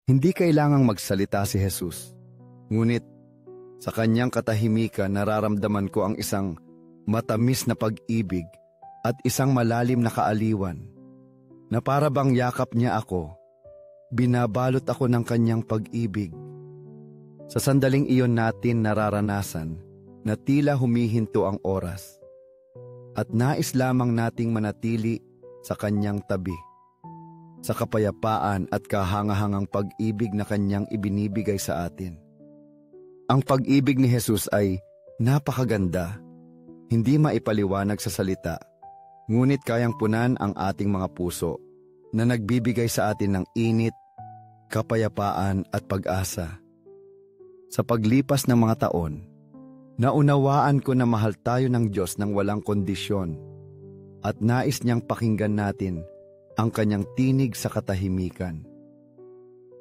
Hindi kailangang magsalita si Jesus. Ngunit sa kanyang katahimikan nararamdaman ko ang isang matamis na pag-ibig at isang malalim na kaaliwan na para bang yakap niya ako. Binabalot ako ng kanyang pag-ibig. Sa sandaling iyon natin nararanasan na tila humihinto ang oras at nais lamang nating manatili sa kanyang tabi, sa kapayapaan at kahangahangang pag-ibig na kanyang ibinibigay sa atin. Ang pag-ibig ni Jesus ay napakaganda, hindi maipaliwanag sa salita, ngunit kayang punan ang ating mga puso na nagbibigay sa atin ng init, kapayapaan at pag-asa. Sa paglipas ng mga taon, naunawaan ko na mahal tayo ng Diyos ng walang kondisyon at nais niyang pakinggan natin ang kanyang tinig sa katahimikan.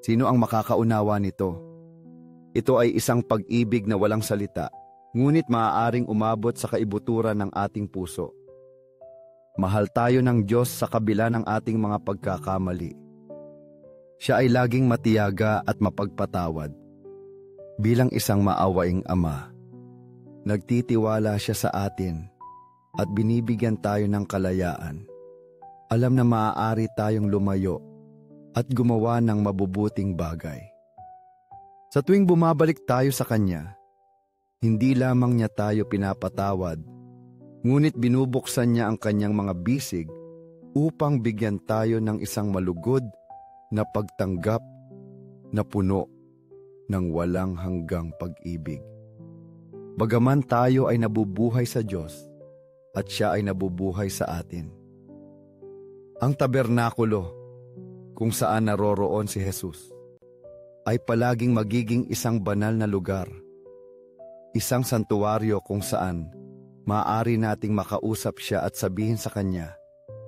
Sino ang makakaunawa nito? Ito ay isang pag-ibig na walang salita, ngunit maaaring umabot sa kaibuturan ng ating puso. Mahal tayo ng Diyos sa kabila ng ating mga pagkakamali. Siya ay laging matiyaga at mapagpatawad. Bilang isang maawaing ama, nagtitiwala siya sa atin at binibigyan tayo ng kalayaan. Alam na maaari tayong lumayo at gumawa ng mabubuting bagay. Sa tuwing bumabalik tayo sa Kanya, hindi lamang niya tayo pinapatawad, ngunit binubuksan niya ang kanyang mga bisig upang bigyan tayo ng isang malugod na pagtanggap na puno ng walang hanggang pag-ibig. Bagaman tayo ay nabubuhay sa Diyos at siya ay nabubuhay sa atin. Ang tabernakulo kung saan naroroon si Jesus ay palaging magiging isang banal na lugar, isang santuwaryo kung saan maaari nating makausap siya at sabihin sa kanya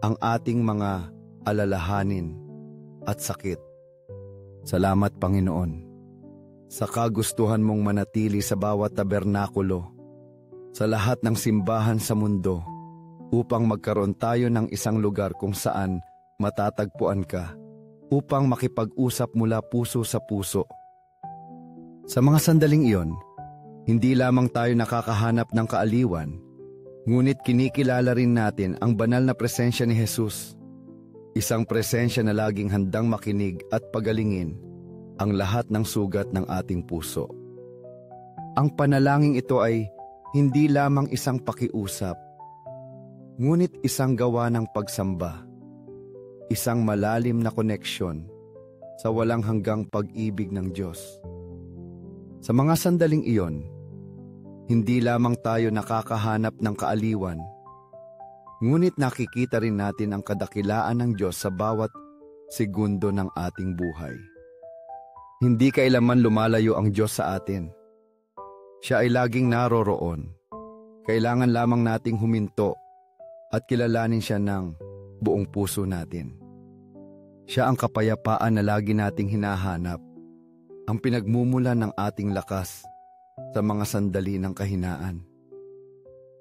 ang ating mga alalahanin at sakit. Salamat, Panginoon, sa kagustuhan mong manatili sa bawat tabernakulo, sa lahat ng simbahan sa mundo, upang magkaroon tayo ng isang lugar kung saan matatagpuan ka, upang makipag-usap mula puso sa puso. Sa mga sandaling iyon, hindi lamang tayo nakakahanap ng kaaliwan, ngunit kinikilala rin natin ang banal na presensya ni Jesus. Isang presensya na laging handang makinig at pagalingin ang lahat ng sugat ng ating puso. Ang panalangin ito ay hindi lamang isang pakiusap, ngunit isang gawa ng pagsamba, isang malalim na koneksyon sa walang hanggang pag-ibig ng Diyos. Sa mga sandaling iyon, hindi lamang tayo nakakahanap ng kaaliwan, ngunit nakikita rin natin ang kadakilaan ng Diyos sa bawat segundo ng ating buhay. Hindi kailanman lumalayo ang Diyos sa atin. Siya ay laging naroroon. Kailangan lamang nating huminto at kilalanin siya ng buong puso natin. Siya ang kapayapaan na lagi nating hinahanap, ang pinagmumulan ng ating lakas sa mga sandali ng kahinaan.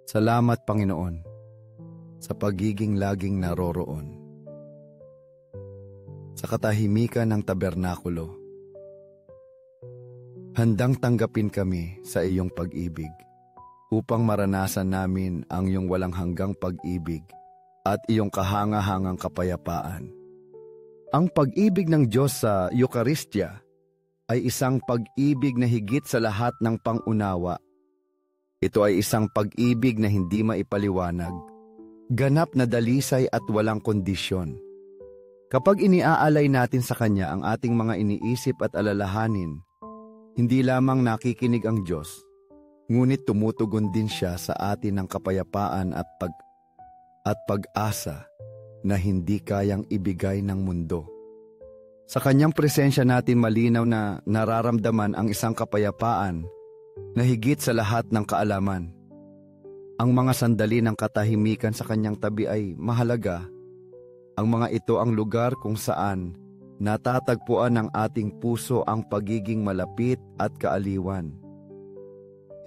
Salamat, Panginoon, sa pagiging laging naroroon. Sa katahimikan ng tabernakulo, handang tanggapin kami sa iyong pag-ibig upang maranasan namin ang iyong walang hanggang pag-ibig at iyong kahangahangang kapayapaan. Ang pag-ibig ng Diyos sa Eucharistia ay isang pag-ibig na higit sa lahat ng pangunawa. Ito ay isang pag-ibig na hindi maipaliwanag, ganap na dalisay at walang kondisyon. Kapag iniaalay natin sa Kanya ang ating mga iniisip at alalahanin, hindi lamang nakikinig ang Diyos, ngunit tumutugon din siya sa atin ng kapayapaan at pag-asa na hindi kayang ibigay ng mundo. Sa kanyang presensya natin malinaw na nararamdaman ang isang kapayapaan na higit sa lahat ng kaalaman. Ang mga sandali ng katahimikan sa kanyang tabi ay mahalaga. Ang mga ito ang lugar kung saan natatagpuan ng ating puso ang pagiging malapit at kaaliwan.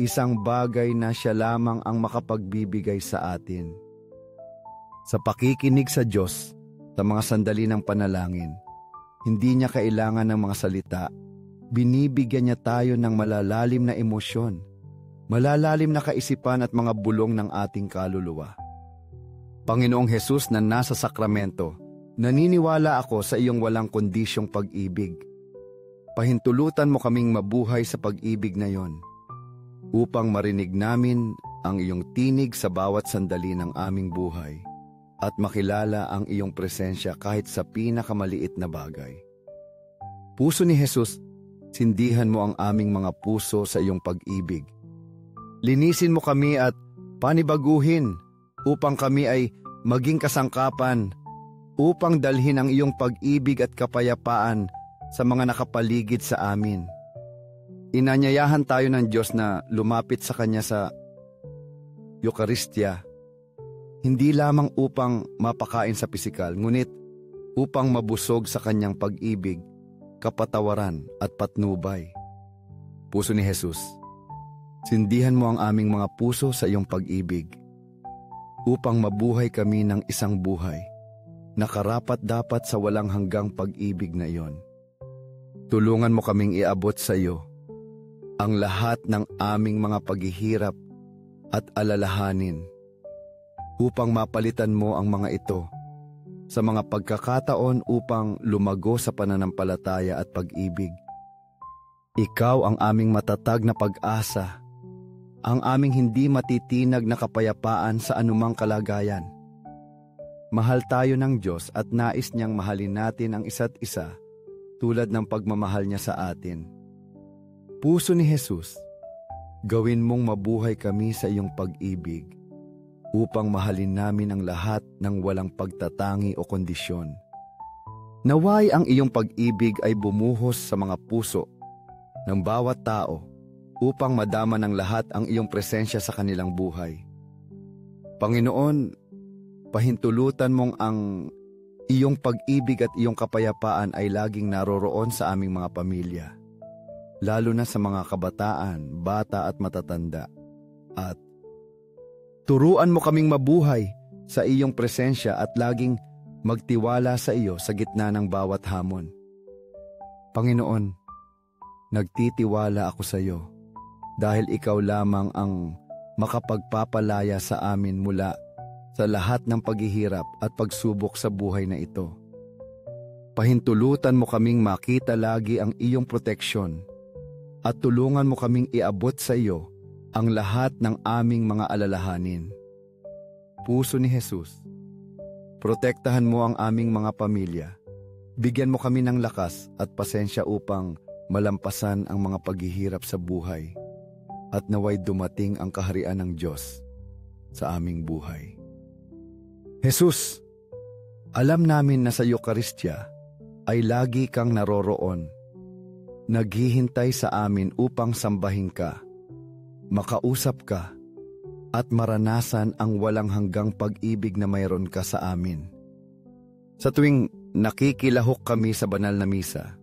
Isang bagay na siya lamang ang makapagbibigay sa atin. Sa pakikinig sa Diyos, sa mga sandali ng panalangin, Hindi niya kailangan ng mga salita. Binibigyan niya tayo ng malalalim na emosyon, malalalim na kaisipan at mga bulong ng ating kaluluwa. Panginoong Hesus na nasa sakramento, naniniwala ako sa iyong walang kondisyong pag-ibig. Pahintulutan mo kaming mabuhay sa pag-ibig na iyon, upang marinig namin ang iyong tinig sa bawat sandali ng aming buhay at makilala ang iyong presensya kahit sa pinakamaliit na bagay. Puso ni Hesus, sindihan mo ang aming mga puso sa iyong pag-ibig. Linisin mo kami at panibaguhin upang kami ay maging kasangkapan, upang dalhin ang iyong pag-ibig at kapayapaan sa mga nakapaligid sa amin. Inanyayahan tayo ng Diyos na lumapit sa Kanya sa Eukaristya, hindi lamang upang mapakain sa pisikal, ngunit upang mabusog sa Kanyang pag-ibig, kapatawaran at patnubay. Puso ni Hesus, sindihan mo ang aming mga puso sa iyong pag-ibig, upang mabuhay kami ng isang buhay na karapat-dapat sa walang hanggang pag-ibig na iyon. Tulungan mo kaming iabot sa iyo ang lahat ng aming mga paghihirap at alalahanin, upang mapalitan mo ang mga ito sa mga pagkakataon upang lumago sa pananampalataya at pag-ibig. Ikaw ang aming matatag na pag-asa, ang aming hindi matitinag na kapayapaan sa anumang kalagayan. Mahal tayo ng Diyos at nais niyang mahalin natin ang isa't isa tulad ng pagmamahal niya sa atin. Puso ni Hesus, gawin mong mabuhay kami sa iyong pag-ibig, upang mahalin namin ang lahat ng walang pagtatangi o kondisyon. Naway ang iyong pag-ibig ay bumuhos sa mga puso ng bawat tao upang madama ng lahat ang iyong presensya sa kanilang buhay. Panginoon, pahintulutan mong ang iyong pag-ibig at iyong kapayapaan ay laging naroroon sa aming mga pamilya, lalo na sa mga kabataan, bata at matatanda. At turuan mo kaming mabuhay sa iyong presensya at laging magtiwala sa iyo sa gitna ng bawat hamon. Panginoon, nagtitiwala ako sa iyo dahil ikaw lamang ang makapagpapalaya sa amin mula sa lahat ng paghihirap at pagsubok sa buhay na ito. Pahintulutan mo kaming makita lagi ang iyong proteksyon at tulungan mo kaming iabot sa iyo ang lahat ng aming mga alalahanin. Puso ni Hesus, protektahan mo ang aming mga pamilya. Bigyan mo kami ng lakas at pasensya upang malampasan ang mga paghihirap sa buhay at naway dumating ang kaharian ng Diyos sa aming buhay. Hesus, alam namin na sa Eukaristya ay lagi kang naroroon, naghihintay sa amin upang sambahin ka, makausap ka, at maranasan ang walang hanggang pag-ibig na mayroon ka sa amin. Sa tuwing nakikilahok kami sa banal na misa,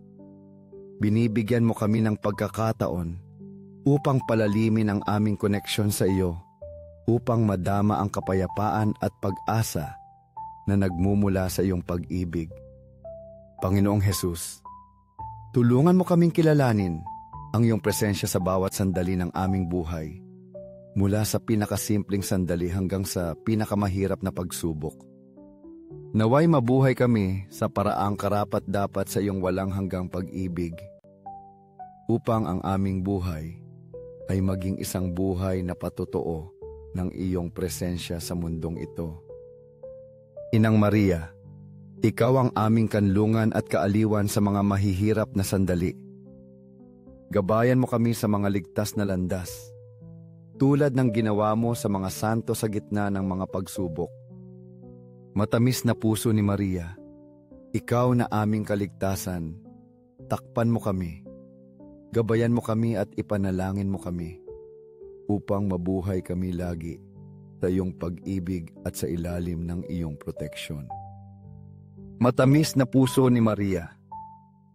binibigyan mo kami ng pagkakataon upang palalimin ang aming koneksyon sa iyo, upang madama ang kapayapaan at pag-asa na nagmumula sa iyong pag-ibig. Panginoong Hesus, tulungan mo kaming kilalanin ang iyong presensya sa bawat sandali ng aming buhay, mula sa pinakasimpleng sandali hanggang sa pinakamahirap na pagsubok. Naway mabuhay kami sa paraang karapat-dapat sa iyong walang hanggang pag-ibig, upang ang aming buhay ay maging isang buhay na patotoo ng iyong presensya sa mundong ito. Inang Maria, ikaw ang aming kanlungan at kaaliwan sa mga mahihirap na sandali. Gabayan mo kami sa mga ligtas na landas, tulad ng ginawa mo sa mga santo sa gitna ng mga pagsubok. Matamis na puso ni Maria, ikaw na aming kaligtasan, takpan mo kami, gabayan mo kami at ipanalangin mo kami, upang mabuhay kami lagi sa iyong pag-ibig at sa ilalim ng iyong proteksyon. Matamis na puso ni Maria,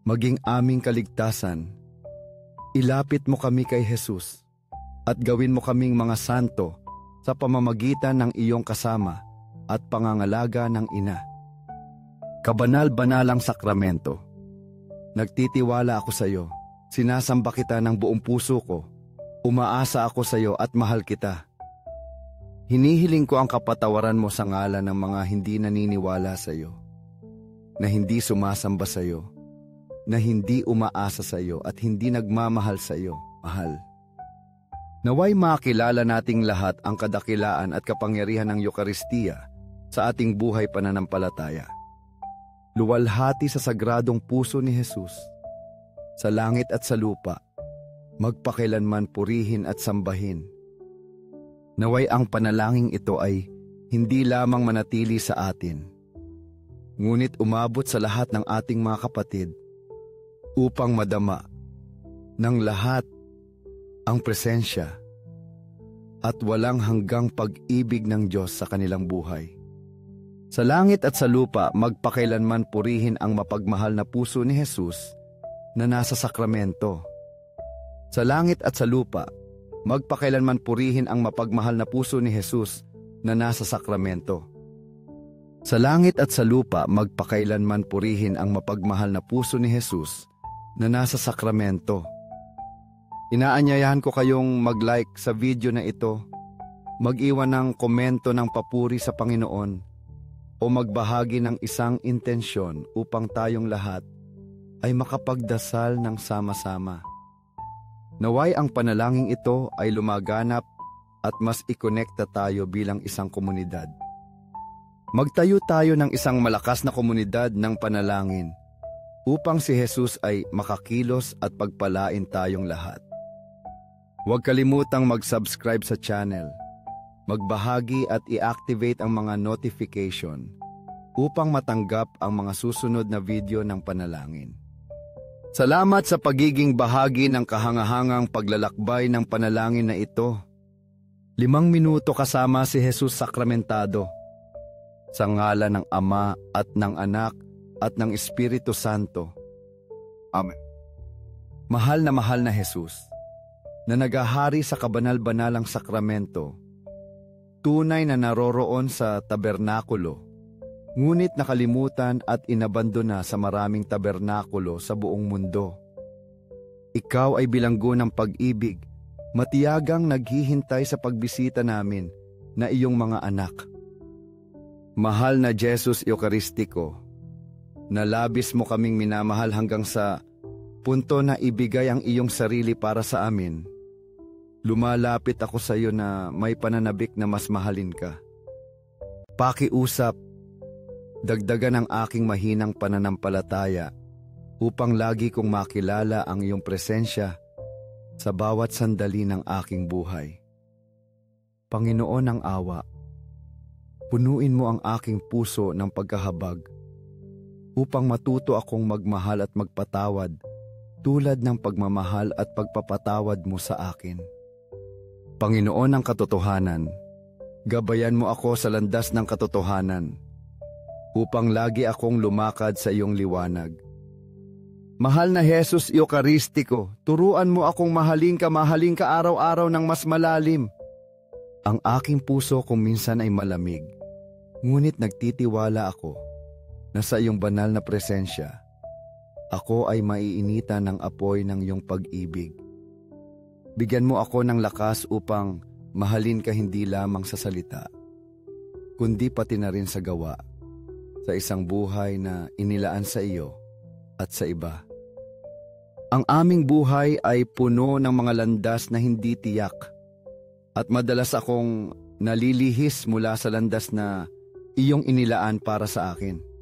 maging aming kaligtasan, ilapit mo kami kay Hesus at gawin mo kaming mga santo sa pamamagitan ng iyong kasama at pangangalaga ng Ina. Kabanal-banalang sakramento, Nagtitiwala ako sa iyo. Sinasamba kita ng buong puso ko. Umaasa ako sa iyo at mahal kita. Hinihiling ko ang kapatawaran mo sa ngalan ng mga hindi naniniwala sa iyo, na hindi sumasamba sa iyo, na hindi umaasa sa iyo at hindi nagmamahal sa iyo, mahal. Naway makilala nating lahat ang kadakilaan at kapangyarihan ng Eukaristiya sa ating buhay pananampalataya. Luwalhati sa sagradong puso ni Jesus, sa langit at sa lupa, magpakailanman purihin at sambahin. Naway ang panalangin ito ay hindi lamang manatili sa atin, ngunit umabot sa lahat ng ating mga kapatid upang madama ng lahat ang presensya at walang hanggang pag-ibig ng Diyos sa kanilang buhay. Sa langit at sa lupa, magpakailanman purihin ang mapagmahal na puso ni Jesus na nasa sakramento. Sa langit at sa lupa, magpakailanman purihin ang mapagmahal na puso ni Jesus na nasa sakramento. Sa langit at sa lupa, magpakailanman purihin ang mapagmahal na puso ni Jesus na nasa sakramento. Inaanyayahan ko kayong mag-like sa video na ito, mag-iwan ng komento ng papuri sa Panginoon, o magbahagi ng isang intensyon upang tayong lahat ay makapagdasal ng sama-sama. Naway ang panalangin ito ay lumaganap at mas ikonekta tayo bilang isang komunidad. Magtayo tayo ng isang malakas na komunidad ng panalangin upang si Jesus ay makakilos at pagpalain tayong lahat. Huwag kalimutang mag-subscribe sa channel, magbahagi at i-activate ang mga notification upang matanggap ang mga susunod na video ng panalangin. Salamat sa pagiging bahagi ng kahangahangang paglalakbay ng panalangin na ito. 5 minuto kasama si Jesus sakramentado. Sa ngalan ng Ama at ng Anak at ng Espiritu Santo. Amen. Mahal na Jesus, na nagahari sa kabanal-banalang sakramento, tunay na naroroon sa tabernakulo, ngunit nakalimutan at inabandona sa maraming tabernakulo sa buong mundo. Ikaw ay bilanggo ng pag-ibig, matiyagang naghihintay sa pagbisita namin na iyong mga anak. Mahal na Jesus Eukaristiko, na labis mo kaming minamahal hanggang sa punto na ibigay ang iyong sarili para sa amin, lumalapit ako sa iyo na may pananabik na mas mahalin ka. Pakiusap, dagdagan ang aking mahinang pananampalataya upang lagi kong makilala ang iyong presensya sa bawat sandali ng aking buhay. Panginoon ng awa, punuin mo ang aking puso ng pagkahabag upang matuto akong magmahal at magpatawad tulad ng pagmamahal at pagpapatawad mo sa akin. Panginoon ng katotohanan, gabayan mo ako sa landas ng katotohanan upang lagi akong lumakad sa iyong liwanag. Mahal na Jesus Eukaristiko, turuan mo akong mahalin ka araw-araw ng mas malalim. Ang aking puso kung minsan ay malamig, ngunit nagtitiwala ako na sa iyong banal na presensya, ako ay maiinitan ng apoy ng iyong pag-ibig. Bigyan mo ako ng lakas upang mahalin ka hindi lamang sa salita, kundi pati na rin sa gawa, sa isang buhay na inilaan sa iyo at sa iba. Ang aming buhay ay puno ng mga landas na hindi tiyak, at madalas akong nalilihis mula sa landas na iyong inilaan para sa akin.